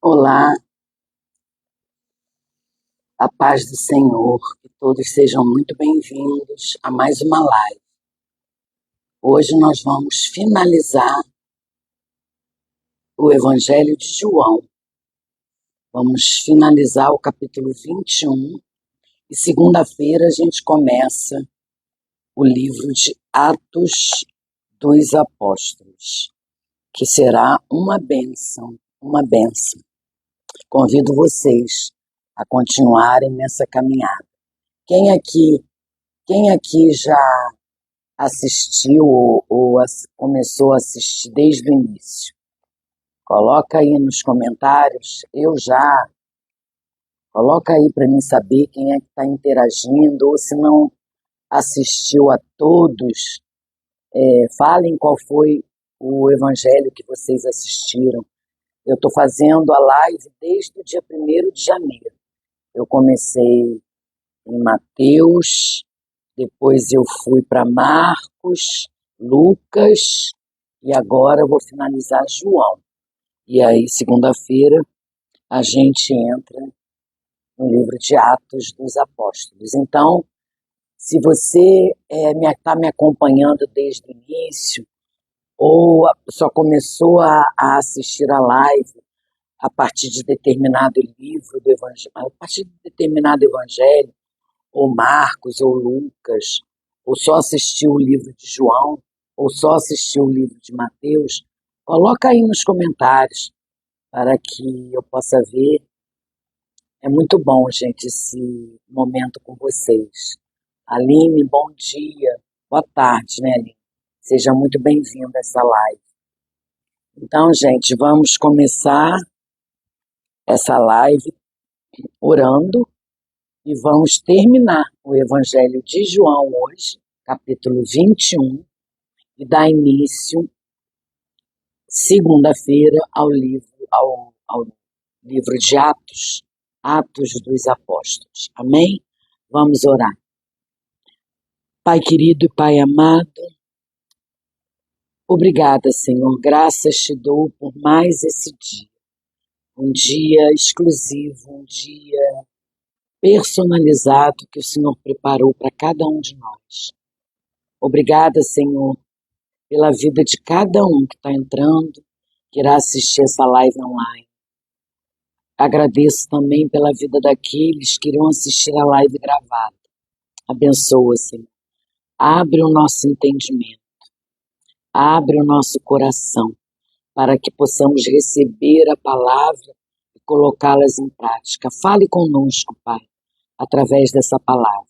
Olá, a paz do Senhor, que todos sejam muito bem-vindos a mais uma live. Hoje nós vamos finalizar o Evangelho de João. Vamos finalizar o capítulo 21 e segunda-feira a gente começa o livro de Atos dos Apóstolos, que será uma bênção, uma bênção. Convido vocês a continuarem nessa caminhada. Quem aqui já assistiu ou começou a assistir desde o início? Coloca aí nos comentários, coloca aí para mim saber quem é que está interagindo, ou se não assistiu a todos, falem qual foi o evangelho que vocês assistiram. Eu estou fazendo a live desde o dia 1º de janeiro. Eu comecei em Mateus, depois eu fui para Marcos, Lucas e agora eu vou finalizar João. E aí, segunda-feira, a gente entra no livro de Atos dos Apóstolos. Então, se você está me acompanhando desde o início ou só começou a assistir a live a partir de determinado livro do Evangelho, a partir de determinado evangelho, ou Marcos, ou Lucas, ou só assistiu o livro de João, ou só assistiu o livro de Mateus, coloca aí nos comentários para que eu possa ver. É muito bom, gente, esse momento com vocês. Aline, bom dia. Boa tarde, né, Aline? Seja muito bem-vinda a essa live. Então, gente, vamos começar essa live orando e vamos terminar o Evangelho de João hoje, capítulo 21, e dar início, segunda-feira, ao livro de Atos, Atos dos Apóstolos. Amém? Vamos orar. Pai querido e Pai amado, obrigada, Senhor. Graças te dou por mais esse dia. Um dia exclusivo, um dia personalizado que o Senhor preparou para cada um de nós. Obrigada, Senhor, pela vida de cada um que está entrando, que irá assistir essa live online. Agradeço também pela vida daqueles que irão assistir a live gravada. Abençoa, Senhor. Abre o nosso entendimento. Abre o nosso coração para que possamos receber a palavra e colocá-las em prática. Fale conosco, Pai, através dessa palavra.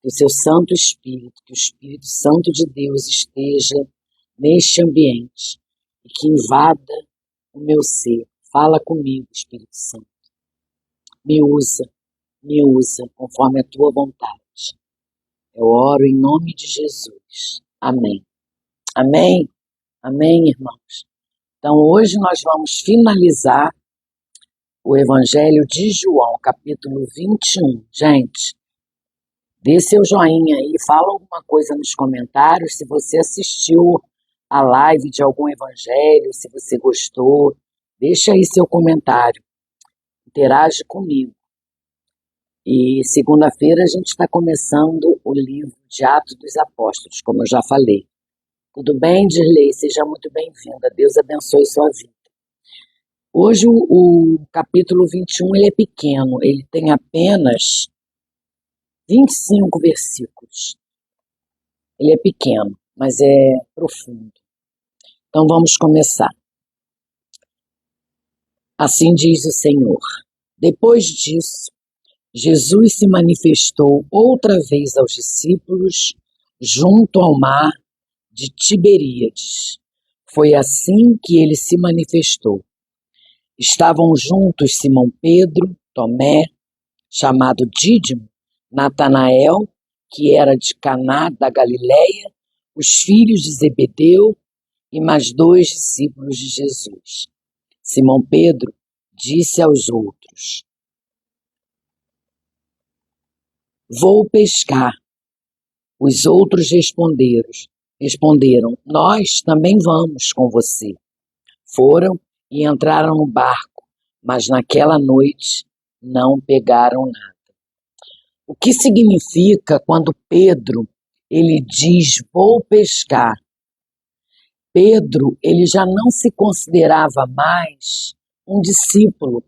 Que o seu Santo Espírito, que o Espírito Santo de Deus esteja neste ambiente e que invada o meu ser. Fala comigo, Espírito Santo. Me usa conforme a tua vontade. Eu oro em nome de Jesus. Amém. Amém? Amém, irmãos? Então, hoje nós vamos finalizar o Evangelho de João, capítulo 21. Gente, dê seu joinha aí, fala alguma coisa nos comentários, se você assistiu a live de algum evangelho, se você gostou, deixa aí seu comentário, interage comigo. E segunda-feira a gente está começando o livro de Atos dos Apóstolos, como eu já falei. Tudo bem, Dirley? Seja muito bem-vinda. Deus abençoe sua vida. Hoje o capítulo 21 ele é pequeno, ele tem apenas 25 versículos. Ele é pequeno, mas é profundo. Então vamos começar. Assim diz o Senhor. Depois disso, Jesus se manifestou outra vez aos discípulos junto ao mar de Tiberíades. Foi assim que ele se manifestou. Estavam juntos Simão Pedro, Tomé, chamado Dídimo, Natanael, que era de Caná da Galileia, os filhos de Zebedeu e mais 2 discípulos de Jesus. Simão Pedro disse aos outros: Vou pescar. Os outros responderam: Nós também vamos com você. Foram e entraram no barco, mas naquela noite não pegaram nada. O que significa quando Pedro ele diz vou pescar? Pedro ele já não se considerava mais um discípulo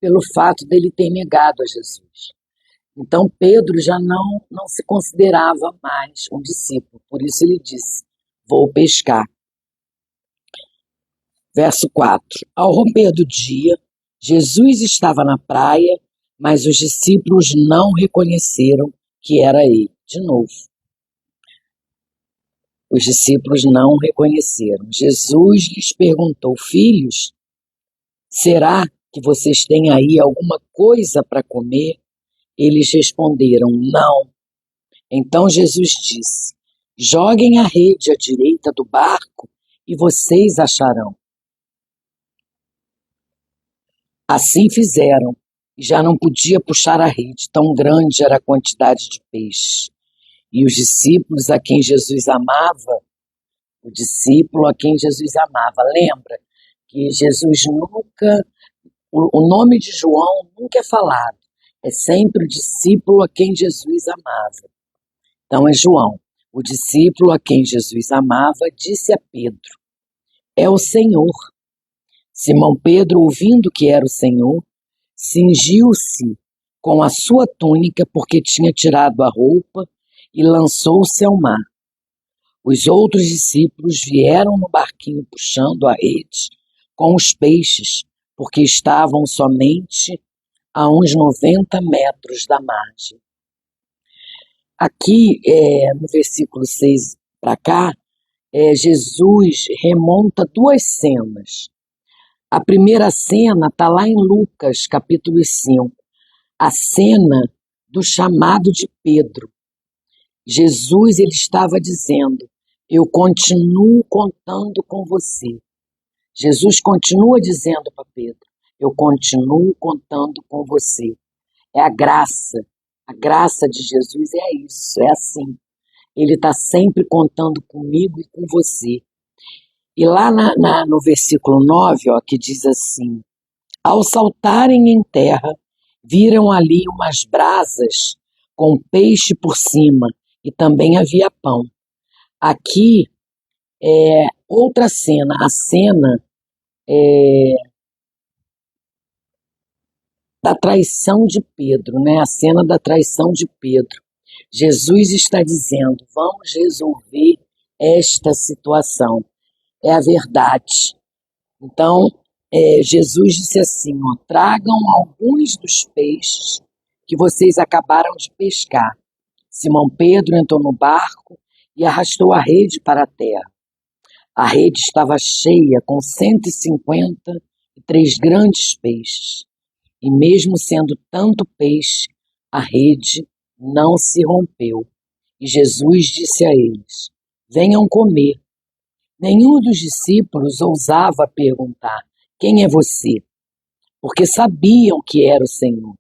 pelo fato dele ter negado a Jesus. Então Pedro já não se considerava mais um discípulo, por isso ele disse, vou pescar. Verso 4. Ao romper do dia, Jesus estava na praia, mas os discípulos não reconheceram que era ele. De novo. Os discípulos não reconheceram. Jesus lhes perguntou, filhos, será que vocês têm aí alguma coisa para comer? Eles responderam, não. Então Jesus disse, joguem a rede à direita do barco e vocês acharão. Assim fizeram, e já não podia puxar a rede, tão grande era a quantidade de peixe. E os discípulos a quem Jesus amava, lembra que Jesus nunca, o nome de João nunca é falado, é sempre o discípulo a quem Jesus amava. Então é João, o discípulo a quem Jesus amava, disse a Pedro, é o Senhor. Simão Pedro, ouvindo que era o Senhor, cingiu-se com a sua túnica, porque tinha tirado a roupa, e lançou-se ao mar. Os outros discípulos vieram no barquinho puxando a rede com os peixes, porque estavam somente a uns 90 metros da margem. Aqui, no versículo 6 para cá, Jesus remonta duas cenas. A primeira cena está lá em Lucas, capítulo 5, a cena do chamado de Pedro. Jesus ele estava dizendo, eu continuo contando com você. Jesus continua dizendo para Pedro, eu continuo contando com você. É a graça de Jesus é isso, é assim. Ele está sempre contando comigo e com você. E lá no versículo 9, ó, que diz assim, ao saltarem em terra, viram ali umas brasas com peixe por cima e também havia pão. Aqui é outra cena, a cena da traição de Pedro, né? A cena da traição de Pedro. Jesus está dizendo, vamos resolver esta situação. É a verdade. Então, Jesus disse assim, ó, tragam alguns dos peixes que vocês acabaram de pescar. Simão Pedro entrou no barco e arrastou a rede para a terra. A rede estava cheia com 153 grandes peixes. E mesmo sendo tanto peixe, a rede não se rompeu. E Jesus disse a eles, venham comer. Nenhum dos discípulos ousava perguntar, quem é você? Porque sabiam que era o Senhor.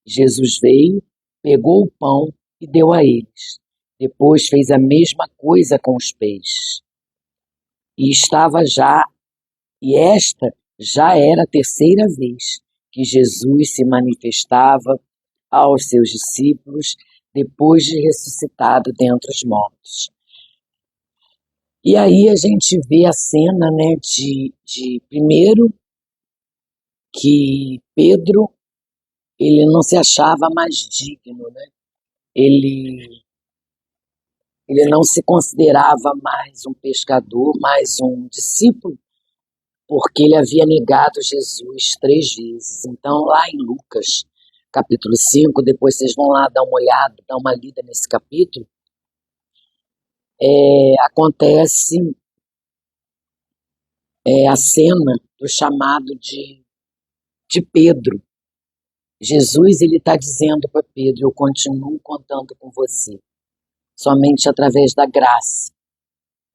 Jesus veio, pegou o pão e deu a eles. Depois fez a mesma coisa com os peixes. E esta já era a terceira vez que Jesus se manifestava aos seus discípulos depois de ressuscitado dentre os mortos. E aí a gente vê a cena, né, de primeiro que Pedro ele não se achava mais digno, né? Ele não se considerava mais um pescador, mais um discípulo, porque ele havia negado Jesus 3 vezes. Então, lá em Lucas, capítulo 5, depois vocês vão lá dar uma olhada, dar uma lida nesse capítulo, acontece a cena do chamado de Pedro. Jesus ele está dizendo para Pedro, eu continuo contando com você. Somente através da graça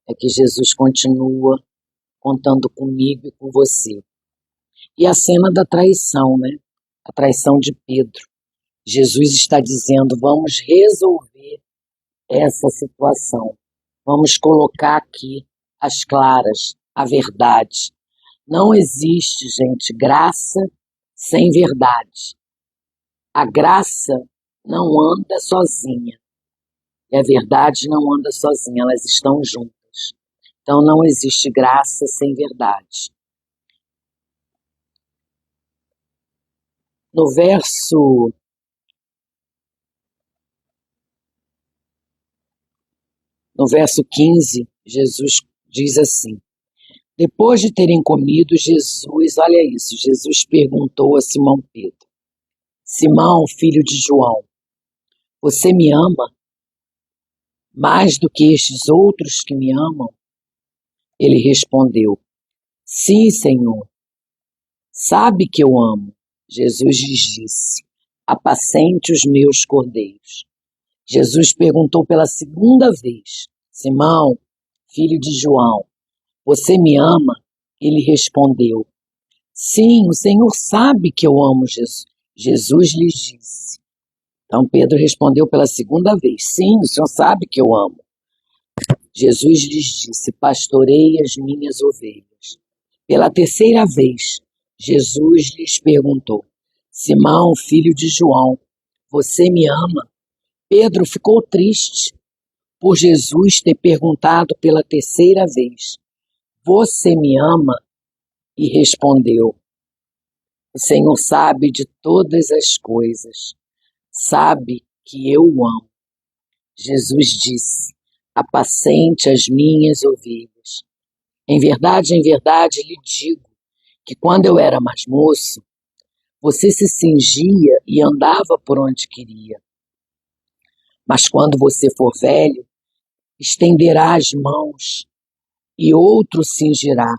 é que Jesus continua contando comigo e com você. E a cena da traição, né? A traição de Pedro. Jesus está dizendo, vamos resolver essa situação. Vamos colocar aqui as claras, a verdade. Não existe, gente, graça sem verdade. A graça não anda sozinha e a verdade não anda sozinha, elas estão juntas. Então não existe graça sem verdade. No verso 15, Jesus diz assim: depois de terem comido, olha isso, Jesus perguntou a Simão Pedro: Simão, filho de João, você me ama mais do que estes outros que me amam? Ele respondeu: sim, Senhor, sabe que eu amo. Jesus lhes disse: apacente os meus cordeiros. Jesus perguntou pela segunda vez: Simão, filho de João, você me ama? Ele respondeu: sim, o Senhor sabe que eu amo. Jesus lhes disse. Então Pedro respondeu pela segunda vez: sim, o Senhor sabe que eu amo. Jesus lhes disse: pastorei as minhas ovelhas. Pela terceira vez, Jesus lhes perguntou: Simão, filho de João, você me ama? Pedro ficou triste por Jesus ter perguntado pela terceira vez: você me ama? E respondeu: o Senhor sabe de todas as coisas, sabe que eu o amo. Jesus disse: apacente as minhas ovelhas. Em verdade, lhe digo que quando eu era mais moço, você se cingia e andava por onde queria. Mas quando você for velho, estenderá as mãos e outro cingirá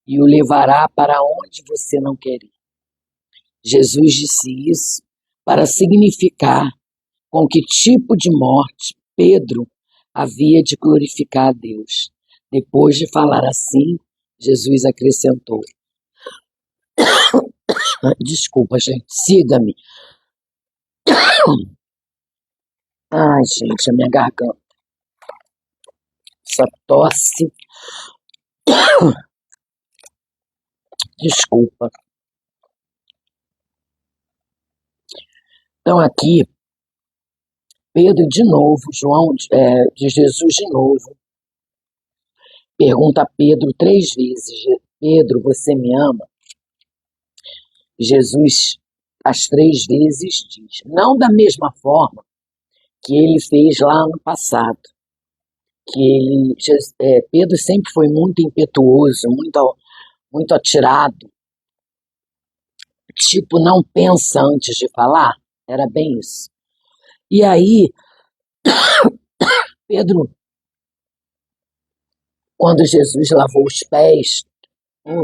e o levará para onde você não quer ir. Jesus disse isso para significar com que tipo de morte Pedro havia de glorificar a Deus. Depois de falar assim, Jesus acrescentou: desculpa, gente, siga-me. Ai, gente, a minha garganta, essa tosse, desculpa. Então aqui, Pedro de novo, de Jesus de novo, pergunta a Pedro 3 vezes: Pedro, você me ama? Jesus, as 3 vezes, diz: não da mesma forma que ele fez lá no passado, Pedro sempre foi muito impetuoso, muito atirado, tipo, não pensa antes de falar, era bem isso. E aí, Pedro, quando Jesus lavou os pés,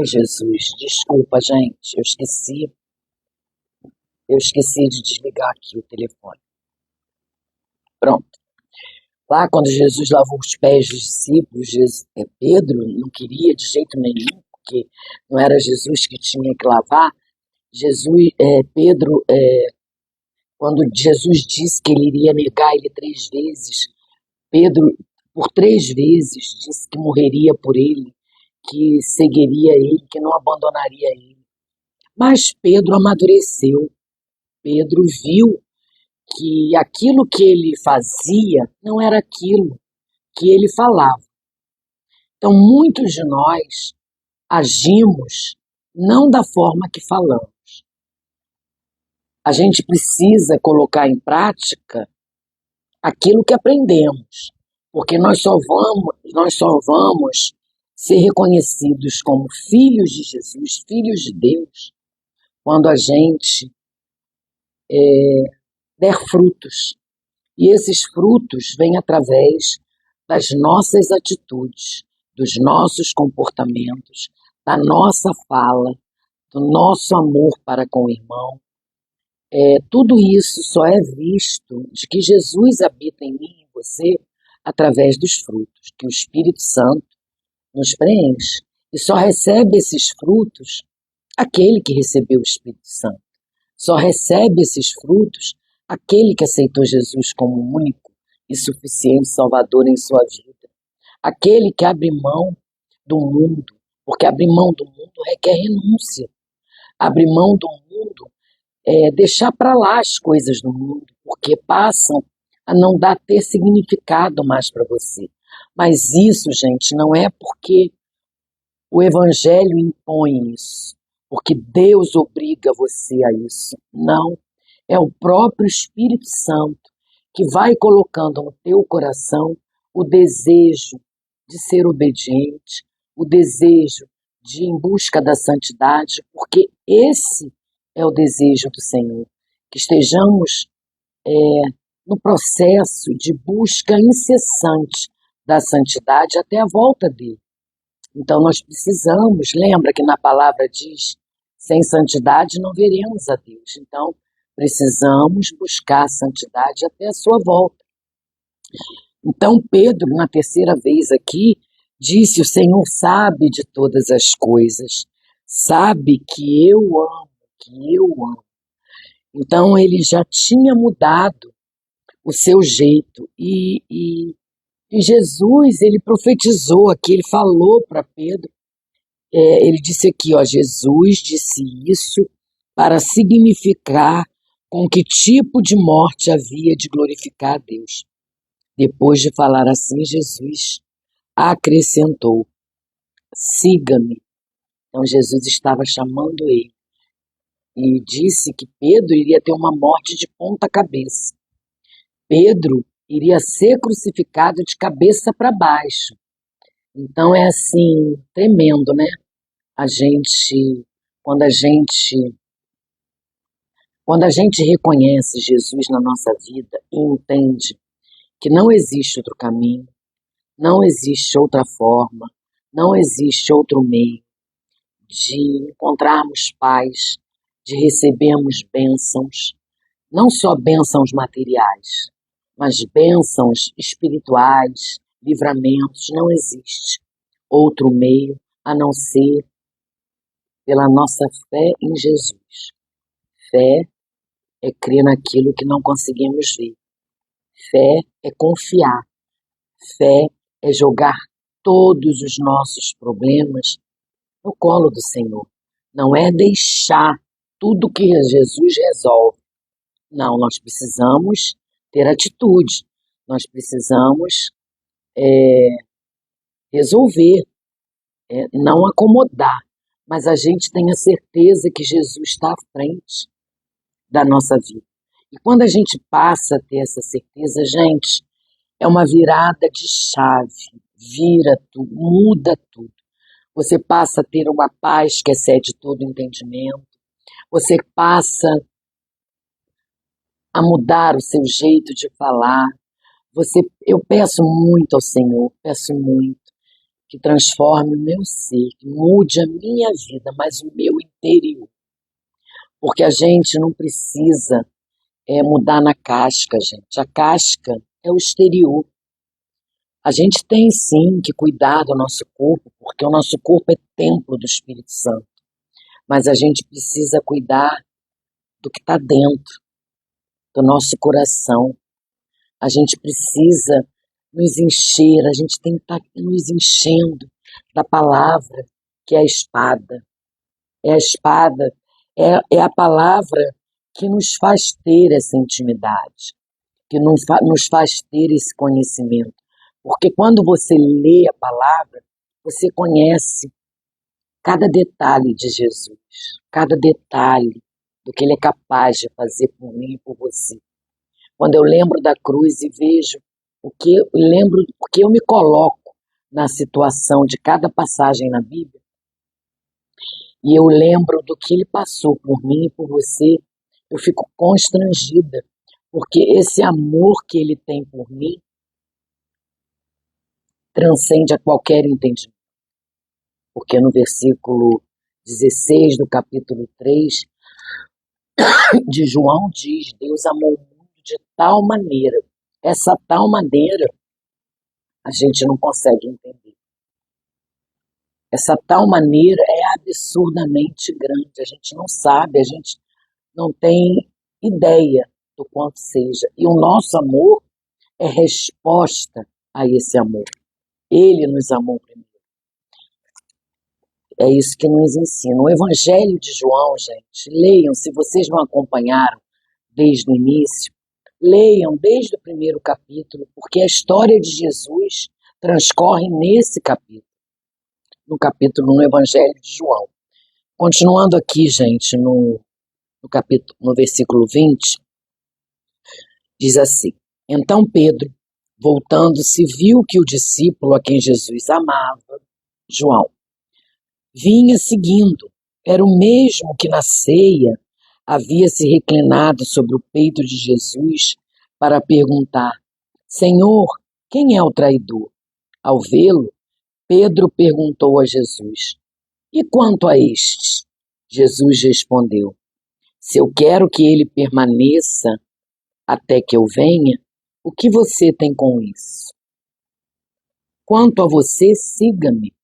Jesus, desculpa, gente, eu esqueci de desligar aqui o telefone. Pronto. Lá, quando Jesus lavou os pés dos discípulos, Pedro não queria de jeito nenhum, porque não era Jesus que tinha que lavar. Pedro, quando Jesus disse que ele iria negar ele 3 vezes, Pedro, por 3 vezes, disse que morreria por ele, que seguiria ele, que não abandonaria ele. Mas Pedro amadureceu. Pedro viu que aquilo que ele fazia não era aquilo que ele falava. Então, muitos de nós agimos não da forma que falamos. A gente precisa colocar em prática aquilo que aprendemos, porque nós só vamos ser reconhecidos como filhos de Jesus, filhos de Deus, quando a gente der frutos. E esses frutos vêm através das nossas atitudes, dos nossos comportamentos, da nossa fala, do nosso amor para com o irmão. Tudo isso só é visto de que Jesus habita em mim e em você através dos frutos, que o Espírito Santo nos preenche. E só recebe esses frutos aquele que recebeu o Espírito Santo. Só recebe esses frutos aquele que aceitou Jesus como único e suficiente Salvador em sua vida. Aquele que abre mão do mundo, porque abrir mão do mundo requer renúncia. Abrir mão do mundo, deixar para lá as coisas do mundo, porque passam a não ter significado mais para você. Mas isso, gente, não é porque o Evangelho impõe isso, porque Deus obriga você a isso. Não. É o próprio Espírito Santo que vai colocando no teu coração o desejo de ser obediente, o desejo de ir em busca da santidade, porque esse é o desejo do Senhor. Que estejamos no processo de busca incessante da santidade até a volta dele. Então nós precisamos, lembra que na palavra diz, sem santidade não veremos a Deus. Então precisamos buscar a santidade até a sua volta. Então Pedro, na terceira vez aqui, disse, o Senhor sabe de todas as coisas, sabe que eu amo, que eu amo. Então ele já tinha mudado o seu jeito e Jesus, ele profetizou aqui, ele falou para Pedro, ele disse aqui, ó, Jesus disse isso para significar com que tipo de morte havia de glorificar a Deus. Depois de falar assim, Jesus acrescentou, siga-me. Então Jesus estava chamando ele e disse que Pedro iria ter uma morte de ponta cabeça. Pedro iria ser crucificado de cabeça para baixo. Então é assim, tremendo, né? Quando a gente reconhece Jesus na nossa vida e entende que não existe outro caminho, não existe outra forma, não existe outro meio de encontrarmos paz, de recebermos bênçãos, não só bênçãos materiais, mas bênçãos espirituais, livramentos, não existe outro meio a não ser pela nossa fé em Jesus. Fé é crer naquilo que não conseguimos ver. Fé é confiar. Fé é jogar todos os nossos problemas no colo do Senhor. Não é deixar tudo que Jesus resolve. Não, nós precisamos ter atitude. Nós precisamos resolver, não acomodar. Mas a gente tem a certeza que Jesus está à frente da nossa vida. E quando a gente passa a ter essa certeza, gente, é uma virada de chave, vira tudo, muda tudo. Você passa a ter uma paz que excede todo entendimento, você passa a mudar o seu jeito de falar. Eu peço muito ao Senhor, peço muito, que transforme o meu ser, que mude a minha vida, mas o meu interior. Porque a gente não precisa mudar na casca, gente. A casca é o exterior. A gente tem sim que cuidar do nosso corpo, porque o nosso corpo é templo do Espírito Santo. Mas a gente precisa cuidar do que está dentro, do nosso coração. A gente precisa nos encher, a gente tem que estar nos enchendo da palavra, que é a espada. É a espada, é a palavra que nos faz ter essa intimidade, que nos faz ter esse conhecimento. Porque quando você lê a palavra, você conhece cada detalhe de Jesus, cada detalhe do que ele é capaz de fazer por mim e por você. Quando eu lembro da cruz e vejo porque eu me coloco na situação de cada passagem na Bíblia, e eu lembro do que ele passou por mim e por você, eu fico constrangida, porque esse amor que ele tem por mim transcende a qualquer entendimento. Porque no versículo 16 do capítulo 3 de João diz, Deus amou o mundo de tal maneira, essa tal maneira a gente não consegue entender. Essa tal maneira é absurdamente grande, a gente não sabe, a gente não tem ideia do quanto seja. E o nosso amor é resposta a esse amor. Ele nos amou primeiro. É isso que nos ensina. O Evangelho de João, gente, leiam, se vocês não acompanharam desde o início, leiam desde o primeiro capítulo, porque a história de Jesus transcorre nesse capítulo, no Evangelho de João. Continuando aqui, gente, no capítulo, no versículo 20, diz assim: Então Pedro, voltando-se, viu que o discípulo a quem Jesus amava, João, vinha seguindo. Era o mesmo que na ceia havia se reclinado sobre o peito de Jesus para perguntar: Senhor, quem é o traidor? Ao vê-lo, Pedro perguntou a Jesus: E quanto a este? Jesus respondeu: Se eu quero que ele permaneça até que eu venha, o que você tem com isso? Quanto a você, siga-me.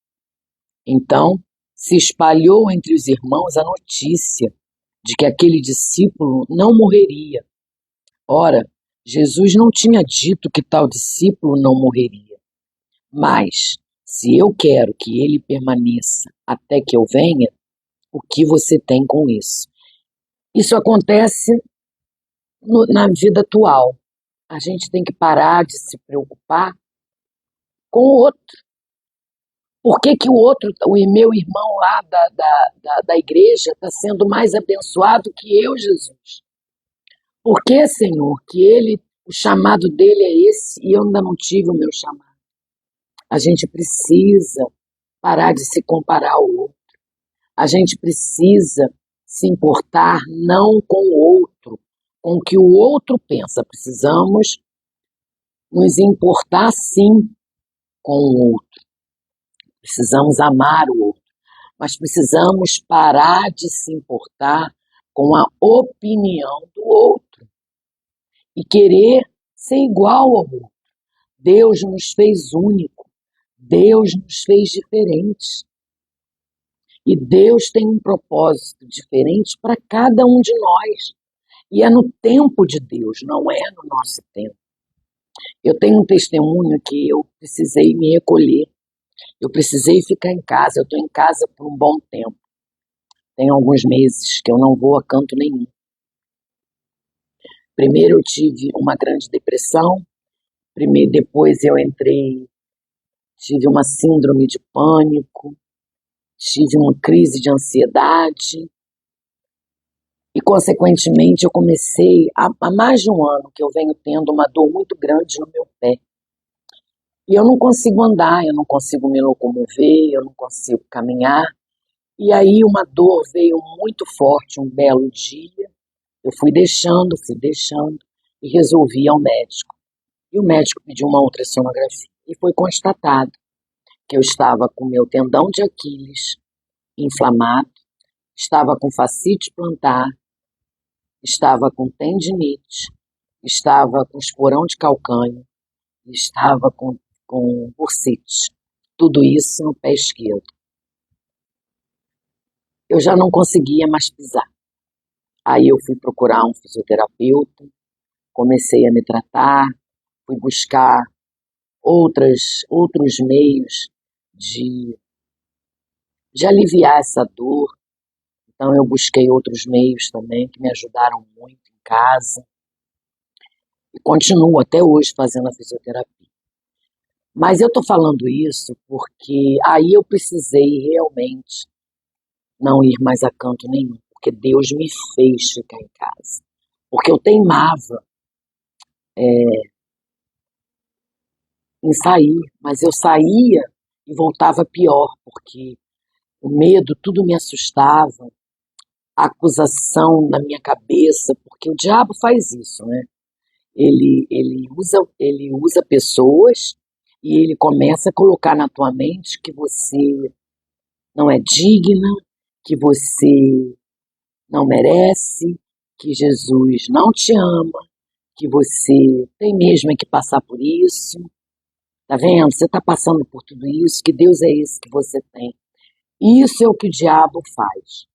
Então se espalhou entre os irmãos a notícia de que aquele discípulo não morreria. Ora, Jesus não tinha dito que tal discípulo não morreria. Mas, se eu quero que ele permaneça até que eu venha, o que você tem com isso? Isso acontece na vida atual. A gente tem que parar de se preocupar com o outro. Por que que o outro, o meu irmão lá da igreja, está sendo mais abençoado que eu, Jesus? Por que, Senhor, que ele, o chamado dele é esse e eu ainda não tive o meu chamado? A gente precisa parar de se comparar ao outro. A gente precisa se importar não com o outro, com o que o outro pensa. Precisamos nos importar, sim, com o outro. Precisamos amar o outro. Mas precisamos parar de se importar com a opinião do outro e querer ser igual ao outro. Deus nos fez único, Deus nos fez diferentes. E Deus tem um propósito diferente para cada um de nós. E é no tempo de Deus, não é no nosso tempo. Eu tenho um testemunho que eu precisei me recolher. Eu precisei ficar em casa. Eu estou em casa por um bom tempo. Tem alguns meses que eu não vou a canto nenhum. Primeiro eu tive uma grande depressão. Depois eu tive uma síndrome de pânico. Tive uma crise de ansiedade. E, consequentemente, eu comecei, há mais de um ano que eu venho tendo uma dor muito grande no meu pé. E eu não consigo andar, eu não consigo me locomover, eu não consigo caminhar. E aí uma dor veio muito forte um belo dia. Eu fui deixando e resolvi ir ao médico. E o médico pediu uma ultrassonografia. E foi constatado que eu estava com meu tendão de Aquiles inflamado, estava com fascite plantar, estava com tendinite, estava com esporão de calcânio, estava com bursite. Tudo isso no pé esquerdo. Eu já não conseguia mais pisar. Aí eu fui procurar um fisioterapeuta, comecei a me tratar, fui buscar outros meios de aliviar essa dor. Então eu busquei outros meios também que me ajudaram muito em casa. E continuo até hoje fazendo a fisioterapia. Mas eu estou falando isso porque aí eu precisei realmente não ir mais a canto nenhum, porque Deus me fez ficar em casa. Porque eu teimava em sair, mas eu saía e voltava pior, porque o medo, tudo me assustava, a acusação na minha cabeça, porque o diabo faz isso, né? Ele usa pessoas e ele começa a colocar na tua mente que você não é digna, que você não merece, que Jesus não te ama, que você tem mesmo é que passar por isso. Tá vendo? Você está passando por tudo isso, que Deus é esse que você tem. Isso é o que o diabo faz.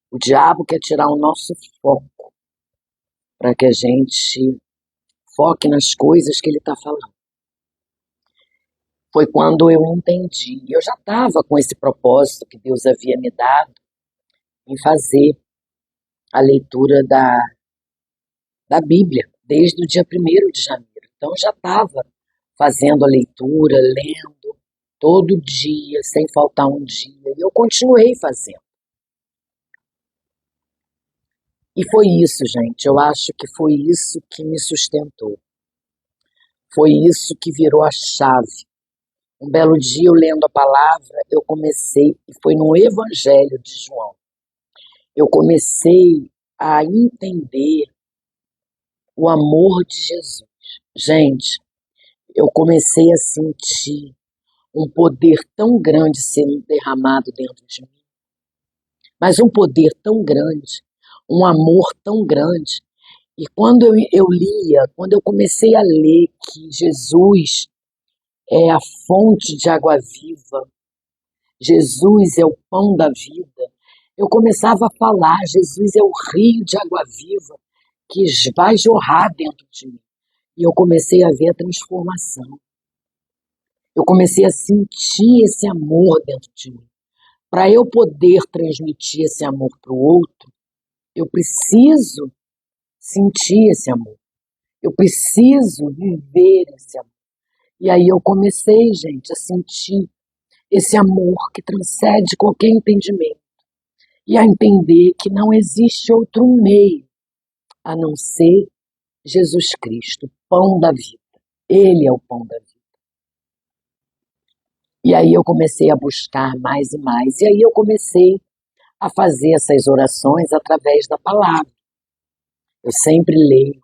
O diabo quer tirar o nosso foco para que a gente foque nas coisas que ele está falando. foi quando eu entendi. Eu já estava com esse propósito que Deus havia me dado em fazer a leitura da Bíblia, desde o dia 1º de janeiro. Então, eu já estava fazendo a leitura, lendo, todo dia, sem faltar um dia. E eu continuei fazendo. E foi isso, gente. Eu acho que foi isso que me sustentou. Foi isso que virou a chave. Um belo dia, eu lendo a palavra, eu comecei, e foi no Evangelho de João, eu comecei a entender o amor de Jesus. Gente, eu comecei a sentir um poder tão grande sendo derramado dentro de mim, mas um poder tão grande, um amor tão grande. E quando eu lia, quando eu comecei a ler que Jesus é a fonte de água viva, Jesus é o pão da vida, eu começava a falar, Jesus é o rio de água viva que vai jorrar dentro de mim. E eu comecei a ver a transformação. Eu comecei a sentir esse amor dentro de mim. Para eu poder transmitir esse amor para o outro, eu preciso sentir esse amor. Eu preciso viver esse amor. E aí eu comecei, gente, a sentir esse amor que transcende qualquer entendimento. E a entender que não existe outro meio a não ser Jesus Cristo, pão da vida. Ele é o pão da vida. E aí eu comecei a buscar mais e mais. E aí eu comecei a fazer essas orações através da palavra. Eu sempre leio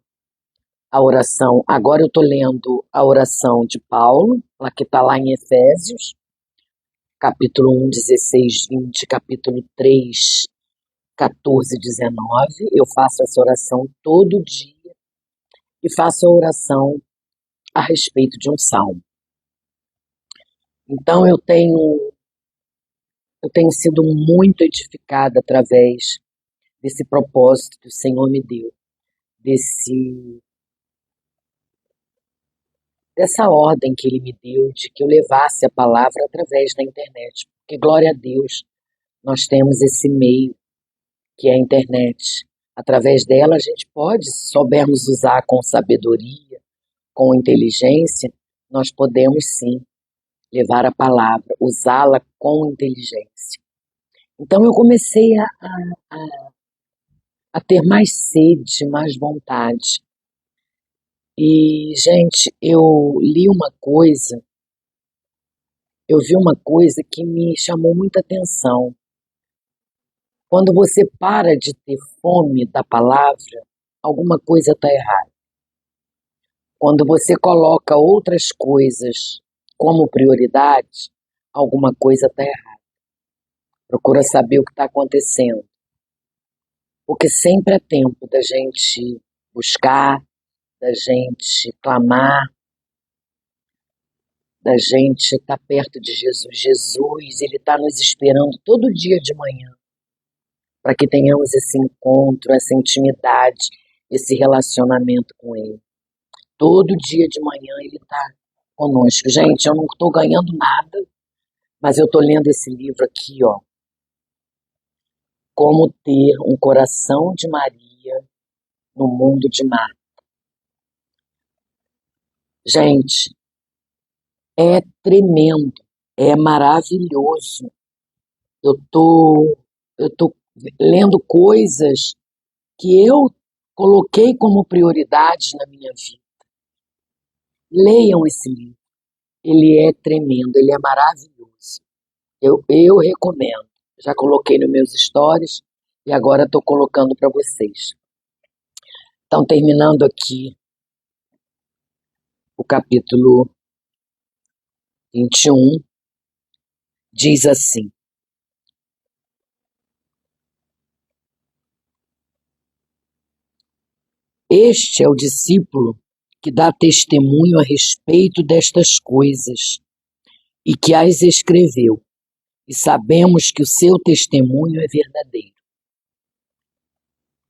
a oração. Agora eu estou lendo a oração de Paulo, que está lá em Efésios, capítulo 1, 16, 20, capítulo 3, 14, 19. Eu faço essa oração todo dia e faço a oração a respeito de um salmo. Então eu tenho sido muito edificada através desse propósito que o Senhor me deu, dessa ordem que Ele me deu de que eu levasse a palavra através da internet. Porque, glória a Deus, nós temos esse meio que é a internet. Através dela a gente pode, se soubermos usar com sabedoria, com inteligência, nós podemos sim levar a palavra, usá-la com inteligência. Então eu comecei a ter mais sede, mais vontade. E, gente, eu vi uma coisa que me chamou muita atenção. Quando você para de ter fome da palavra, alguma coisa está errada. Quando você coloca outras coisas como prioridade, alguma coisa está errada. Procura saber o que está acontecendo. Porque sempre é tempo da gente buscar, da gente clamar, da gente estar perto de Jesus. Jesus, Ele está nos esperando todo dia de manhã para que tenhamos esse encontro, essa intimidade, esse relacionamento com Ele. Todo dia de manhã Ele está conosco. Gente, eu não estou ganhando nada, mas eu estou lendo esse livro aqui, ó. Como ter um coração de Maria no mundo de Marta. Gente, é tremendo, é maravilhoso. Eu tô lendo coisas que eu coloquei como prioridade na minha vida. Leiam esse livro. Ele é tremendo, ele é maravilhoso. Eu recomendo. Já coloquei nos meus stories e agora estou colocando para vocês. Então, terminando aqui o capítulo 21, diz assim: Este é o discípulo que dá testemunho a respeito destas coisas e que as escreveu, e sabemos que o seu testemunho é verdadeiro.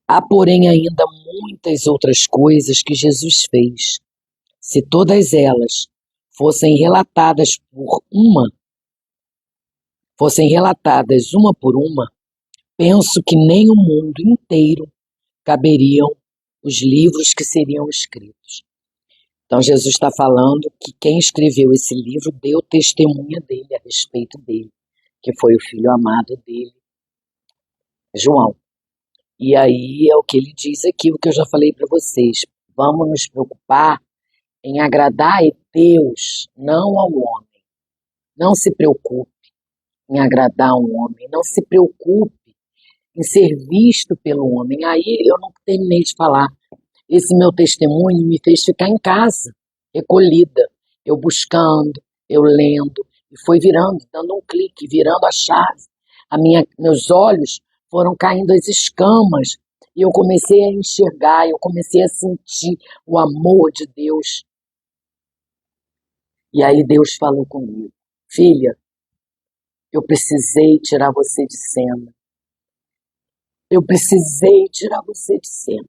Há, porém, ainda muitas outras coisas que Jesus fez. Se todas elas fossem relatadas uma por uma, penso que nem o mundo inteiro caberiam os livros que seriam escritos. Então Jesus está falando que quem escreveu esse livro deu testemunha dele, a respeito dele, que foi o filho amado dele, João. E aí é o que ele diz aqui, o que eu já falei para vocês. Vamos nos preocupar em agradar a Deus, não ao homem. Não se preocupe em agradar um homem, não se preocupe em ser visto pelo homem. Aí eu não terminei de falar. Esse meu testemunho me fez ficar em casa, recolhida, eu buscando, eu lendo, e foi virando, dando um clique, virando a chave. Meus olhos foram caindo as escamas, e eu comecei a enxergar, eu comecei a sentir o amor de Deus. E aí Deus falou comigo: filha, eu precisei tirar você de cena. Eu precisei tirar você de cena.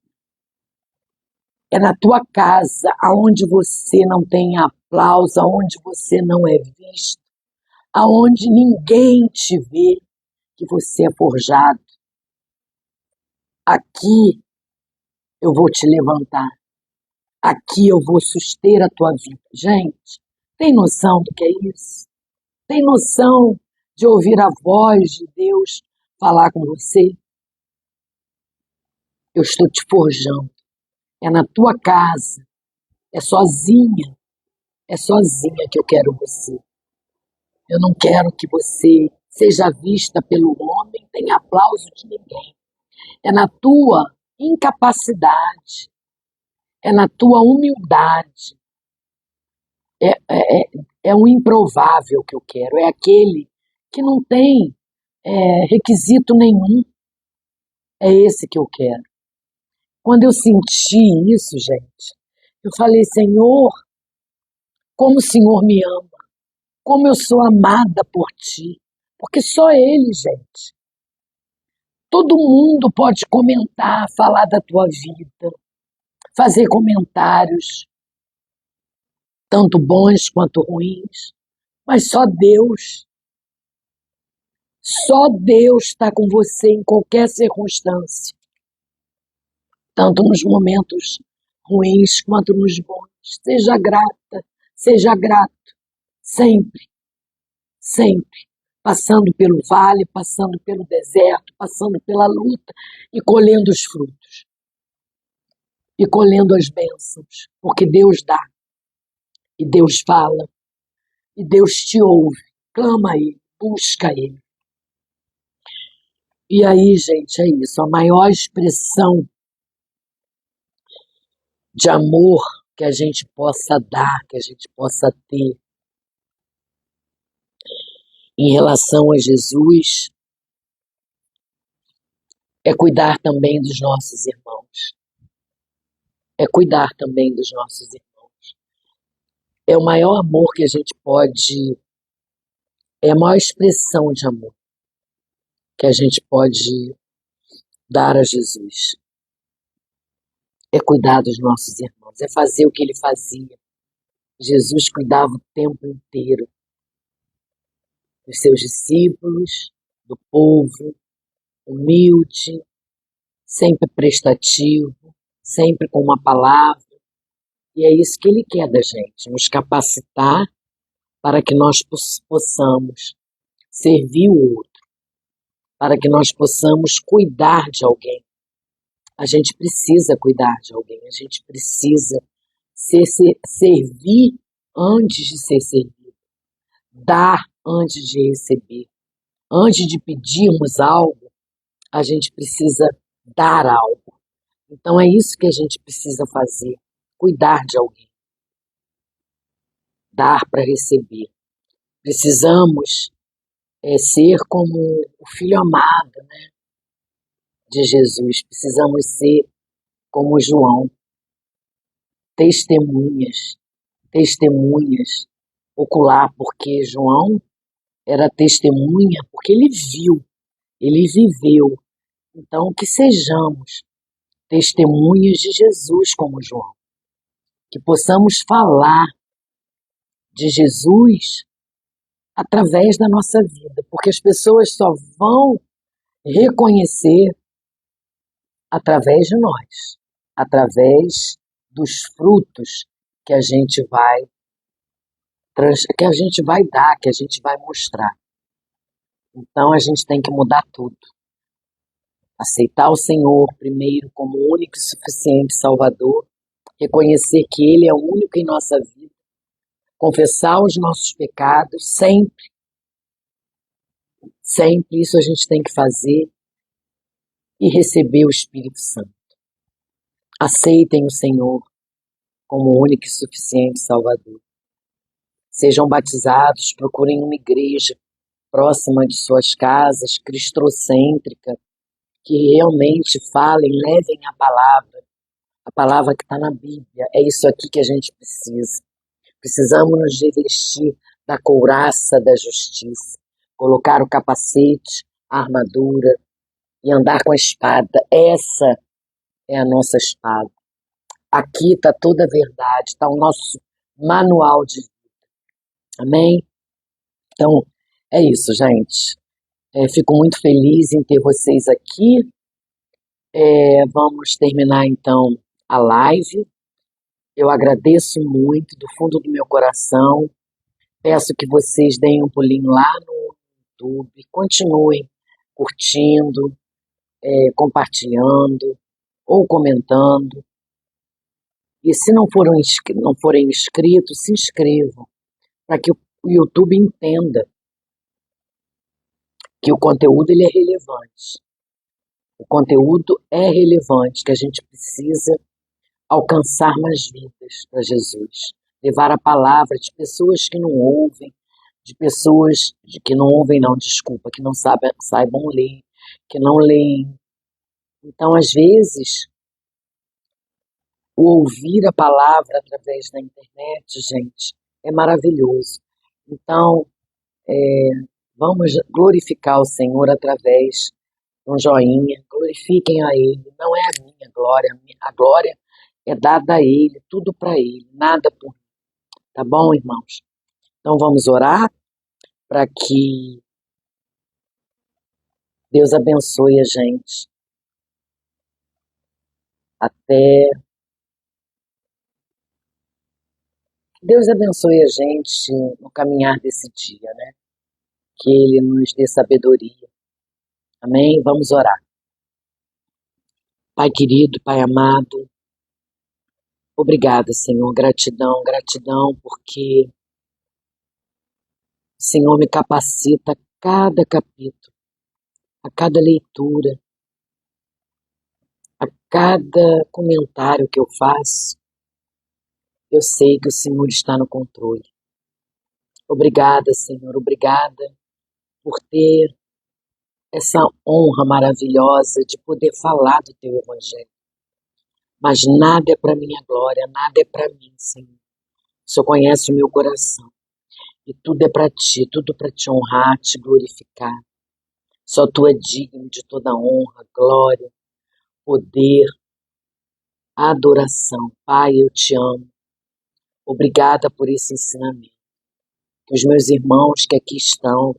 É na tua casa, aonde você não tem aplauso, aonde você não é visto, aonde ninguém te vê, que você é forjado. Aqui eu vou te levantar. Aqui eu vou suster a tua vida. Gente, tem noção do que é isso? Tem noção de ouvir a voz de Deus falar com você? Eu estou te forjando. É na tua casa. É sozinha que eu quero você. Eu não quero que você seja vista pelo homem, tenha aplauso de ninguém. É na tua incapacidade, é na tua humildade. É o improvável que eu quero, é aquele que não tem requisito nenhum. É esse que eu quero. Quando eu senti isso, gente, eu falei: Senhor, como o Senhor me ama, como eu sou amada por Ti. Porque só Ele, gente. Todo mundo pode comentar, falar da tua vida, fazer comentários, tanto bons quanto ruins, mas só Deus está com você em qualquer circunstância, tanto nos momentos ruins quanto nos bons. Seja grata, seja grato, sempre, sempre. Passando pelo vale, passando pelo deserto, passando pela luta e colhendo os frutos. E colhendo as bênçãos, porque Deus dá, e Deus fala, e Deus te ouve, clama a Ele, busca Ele. E aí, gente, é isso, a maior expressão de amor que a gente possa dar, que a gente possa ter em relação a Jesus, é cuidar também dos nossos irmãos. É cuidar também dos nossos irmãos. É o maior amor que a gente pode, é a maior expressão de amor que a gente pode dar a Jesus. É cuidar dos nossos irmãos, é fazer o que ele fazia. Jesus cuidava o tempo inteiro dos seus discípulos, do povo, humilde, sempre prestativo, sempre com uma palavra. E é isso que ele quer da gente, nos capacitar para que nós possamos servir o outro, para que nós possamos cuidar de alguém. A gente precisa cuidar de alguém, a gente precisa servir antes de ser servido, dar antes de receber. Antes de pedirmos algo, a gente precisa dar algo. Então é isso que a gente precisa fazer, cuidar de alguém, dar para receber. Precisamos ser como o filho amado, né, de Jesus, precisamos ser como João, testemunhas, testemunhas ocular, porque João era testemunha, porque ele viu, ele viveu. Então, que sejamos testemunhas de Jesus como João, que possamos falar de Jesus através da nossa vida, porque as pessoas só vão reconhecer através de nós, através dos frutos que a gente vai que a gente vai dar, que a gente vai mostrar. Então a gente tem que mudar tudo. Aceitar o Senhor primeiro como único e suficiente Salvador, reconhecer que Ele é o único em nossa vida, confessar os nossos pecados sempre, sempre isso a gente tem que fazer e receber o Espírito Santo. Aceitem o Senhor como único e suficiente Salvador. Sejam batizados, procurem uma igreja próxima de suas casas, cristocêntrica, que realmente falem, levem a palavra que está na Bíblia. É isso aqui que a gente precisa. Precisamos nos revestir da couraça da justiça, colocar o capacete, a armadura e andar com a espada. Essa é a nossa espada. Aqui está toda a verdade, está o nosso manual de vida. Amém? Então, é isso, gente. Fico muito feliz em ter vocês aqui. Vamos terminar, então, a live. Eu agradeço muito, do fundo do meu coração. Peço que vocês deem um pulinho lá no YouTube, continuem curtindo, compartilhando ou comentando. E se não forem inscritos, se inscrevam, para que o YouTube entenda que o conteúdo ele é relevante. O conteúdo é relevante, que a gente precisa alcançar mais vidas para Jesus. Levar a palavra de pessoas que não ouvem, de pessoas que não ouvem, não, desculpa, que não saibam ler, que não leem. Então, às vezes, o ouvir a palavra através da internet, gente, é maravilhoso. Então, vamos glorificar o Senhor através de um joinha, glorifiquem a Ele, não é a minha glória, a glória é dada a Ele, tudo para Ele, nada por mim. Tá bom, irmãos? Então vamos orar para que Deus abençoe a gente até. Deus abençoe a gente no caminhar desse dia, né? Que Ele nos dê sabedoria. Amém? Vamos orar. Pai querido, Pai amado, obrigada, Senhor. Gratidão, gratidão, porque o Senhor me capacita a cada capítulo, a cada leitura, a cada comentário que eu faço. Eu sei que o Senhor está no controle. Obrigada, Senhor, obrigada por ter essa honra maravilhosa de poder falar do Teu Evangelho. Mas nada é para minha glória, nada é para mim, Senhor. O Senhor conhece o meu coração. E tudo é para Ti, tudo para Te honrar, Te glorificar. Só Tu é digno de toda honra, glória, poder, adoração. Pai, eu Te amo. Obrigada por esse ensinamento. Que os meus irmãos que aqui estão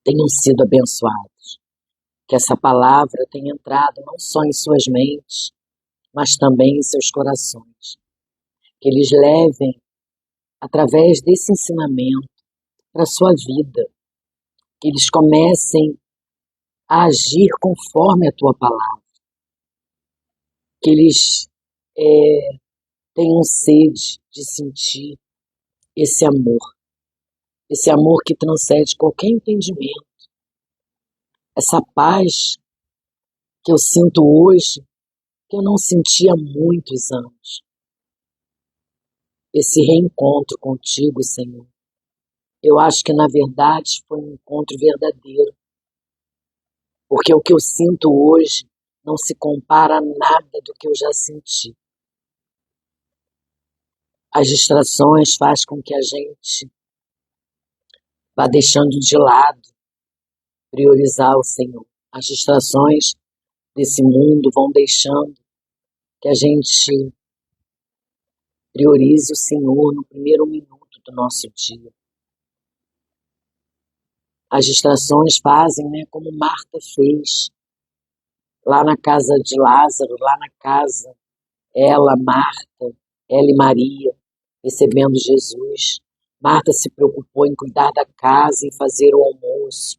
tenham sido abençoados. Que essa palavra tenha entrado não só em suas mentes, mas também em seus corações. Que eles levem, através desse ensinamento, para a sua vida. Que eles comecem a agir conforme a tua palavra. Que eles tenham sede de sentir esse amor que transcende qualquer entendimento. Essa paz que eu sinto hoje, que eu não senti há muitos anos. Esse reencontro contigo, Senhor. Eu acho que, na verdade, foi um encontro verdadeiro. Porque o que eu sinto hoje não se compara a nada do que eu já senti. As distrações fazem com que a gente vá deixando de lado priorizar o Senhor. As distrações desse mundo vão deixando que a gente Priorize o Senhor no primeiro minuto do nosso dia. As distrações fazem, né, como Marta fez lá na casa de Lázaro, lá na casa, ela, Marta, ela e Maria, recebendo Jesus. Marta se preocupou em cuidar da casa, em fazer o almoço,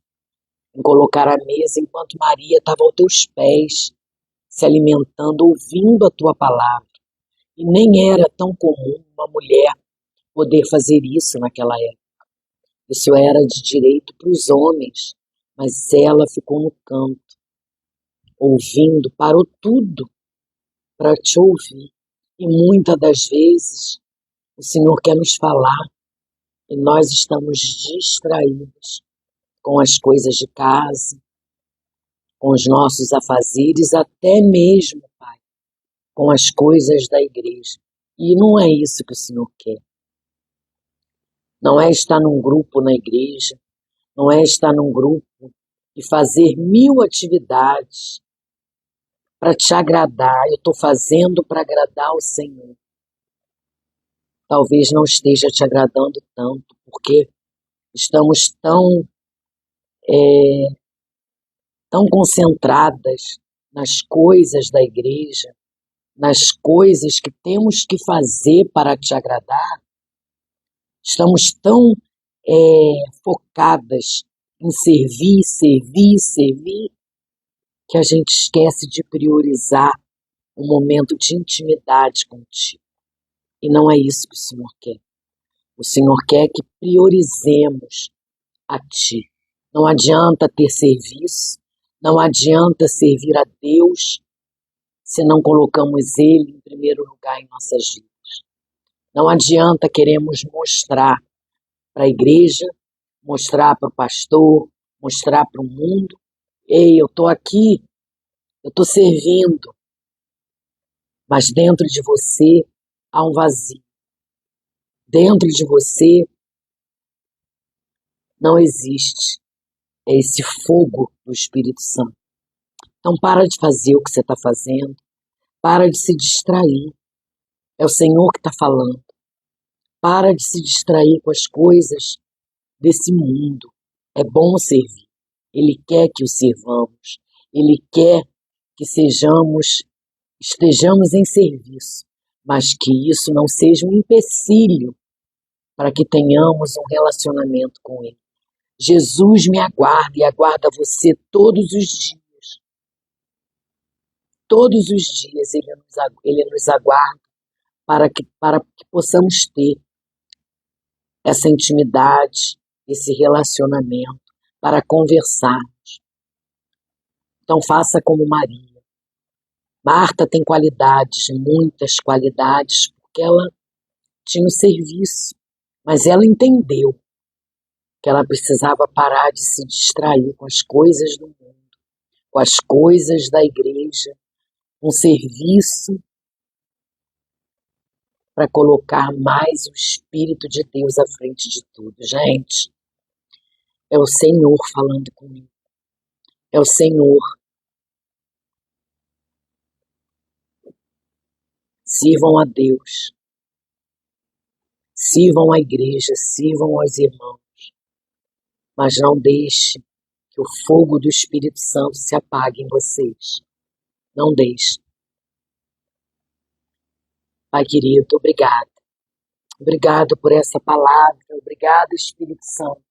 em colocar a mesa, enquanto Maria estava aos teus pés, se alimentando, ouvindo a tua palavra. E nem era tão comum uma mulher poder fazer isso naquela época. Isso era de direito para os homens, mas ela ficou no canto, ouvindo, parou tudo para te ouvir. E muitas das vezes o Senhor quer nos falar e nós estamos distraídos com as coisas de casa, com os nossos afazeres, até mesmo, Pai, com as coisas da igreja. E não é isso que o Senhor quer. Não é estar num grupo na igreja, não é estar num grupo e fazer 1000 atividades para te agradar. Eu estou fazendo para agradar o Senhor. Talvez não esteja te agradando tanto, porque estamos tão concentradas nas coisas da igreja, nas coisas que temos que fazer para te agradar. Estamos tão focadas em servir, servir, servir, que a gente esquece de priorizar um momento de intimidade contigo. E não é isso que o Senhor quer. O Senhor quer que priorizemos a Ti. Não adianta ter serviço, não adianta servir a Deus se não colocamos Ele em primeiro lugar em nossas vidas. Não adianta queremos mostrar para a igreja, mostrar para o pastor, mostrar para o mundo. Ei, eu estou aqui, eu estou servindo. Mas dentro de você há um vazio. Dentro de você não existe esse fogo do Espírito Santo. Então para de fazer o que você está fazendo. Para de se distrair. É o Senhor que está falando. Para de se distrair com as coisas desse mundo. É bom servir. Ele quer que o servamos. Ele quer que estejamos em serviço, mas que isso não seja um empecilho para que tenhamos um relacionamento com Ele. Jesus me aguarda e aguarda você todos os dias. Todos os dias Ele nos aguarda para que possamos ter essa intimidade, esse relacionamento, para conversarmos. Então faça como Maria. Marta tem qualidades, muitas qualidades, porque ela tinha o serviço, mas ela entendeu que ela precisava parar de se distrair com as coisas do mundo, com as coisas da igreja, com serviço, para colocar mais o Espírito de Deus à frente de tudo. Gente, é o Senhor falando comigo. É o Senhor. Sirvam a Deus. Sirvam a igreja, sirvam aos irmãos. Mas não deixe que o fogo do Espírito Santo se apague em vocês. Não deixe. Pai querido, obrigado. Obrigado por essa palavra. Obrigado, Espírito Santo.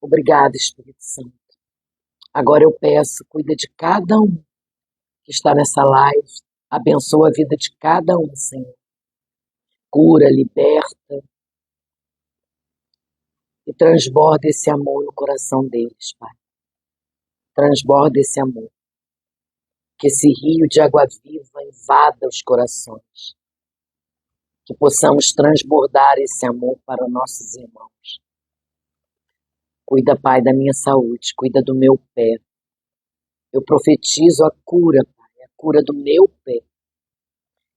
Obrigado, Espírito Santo. Agora eu peço, cuida de cada um que está nessa live. Abençoa a vida de cada um, Senhor. Cura, liberta e transborda esse amor no coração deles, Pai. Transborda esse amor. Que esse rio de água viva invada os corações. Que possamos transbordar esse amor para os nossos irmãos. Cuida, Pai, da minha saúde, cuida do meu pé. Eu profetizo a cura, Pai, a cura do meu pé.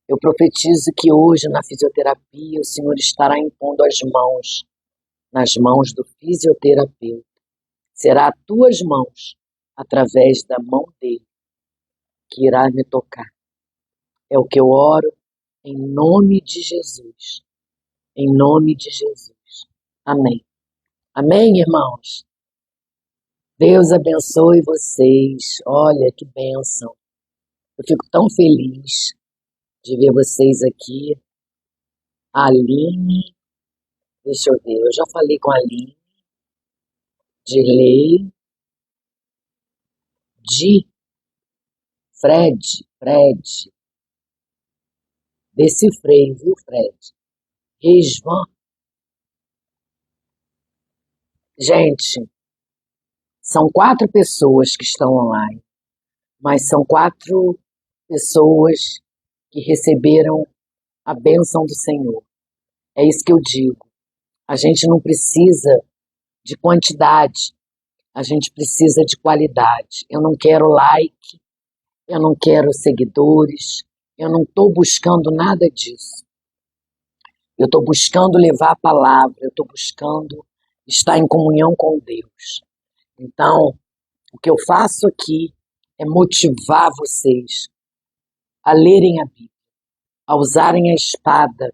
Eu profetizo que hoje na fisioterapia o Senhor estará impondo as mãos nas mãos do fisioterapeuta. Será as tuas mãos, através da mão dele, que irá me tocar. É o que eu oro em nome de Jesus, em nome de Jesus. Amém. Amém, irmãos? Deus abençoe vocês. Olha que bênção. Eu fico tão feliz de ver vocês aqui. A Aline, deixa eu ver, eu já falei com a Aline, Dirley, Fred, decifrei, viu, Fred? Resvan. Gente, são 4 pessoas que estão online, mas são 4 pessoas que receberam a bênção do Senhor. É isso que eu digo. A gente não precisa de quantidade, a gente precisa de qualidade. Eu não quero like, eu não quero seguidores, eu não estou buscando nada disso. Eu estou buscando levar a palavra, eu estou buscando estar em comunhão com Deus. Então, o que eu faço aqui é motivar vocês a lerem a Bíblia, a usarem a espada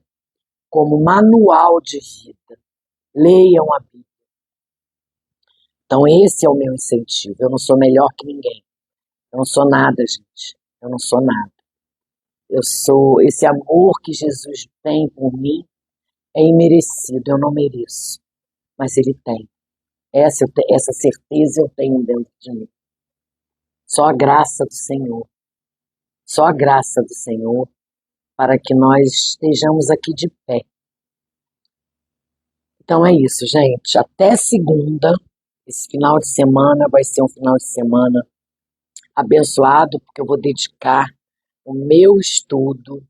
como manual de vida. Leiam a Bíblia. Então, esse é o meu incentivo. Eu não sou melhor que ninguém. Eu não sou nada, gente. Eu não sou nada. Eu sou esse amor que Jesus tem por mim é imerecido. Eu não mereço, mas Ele tem. Essa certeza eu tenho dentro de mim. Só a graça do Senhor. Só a graça do Senhor para que nós estejamos aqui de pé. Então é isso, gente. Até segunda. Esse final de semana vai ser um final de semana abençoado, porque eu vou dedicar o meu estudo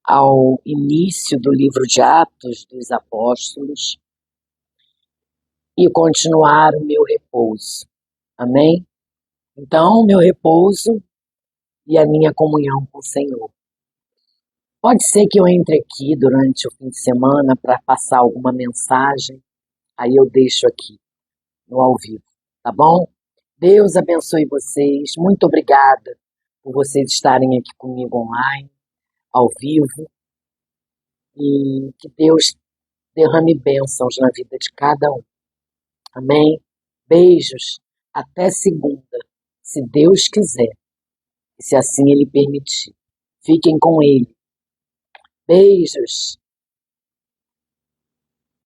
ao início do livro de Atos dos Apóstolos e continuar o meu repouso. Amém? Então, meu repouso e a minha comunhão com o Senhor. Pode ser que eu entre aqui durante o fim de semana para passar alguma mensagem, aí eu deixo aqui no ao vivo, tá bom? Deus abençoe vocês, muito obrigada por vocês estarem aqui comigo online, ao vivo, e que Deus derrame bênçãos na vida de cada um. Amém? Beijos, até segunda, se Deus quiser, e se assim Ele permitir. Fiquem com Ele. Beijos.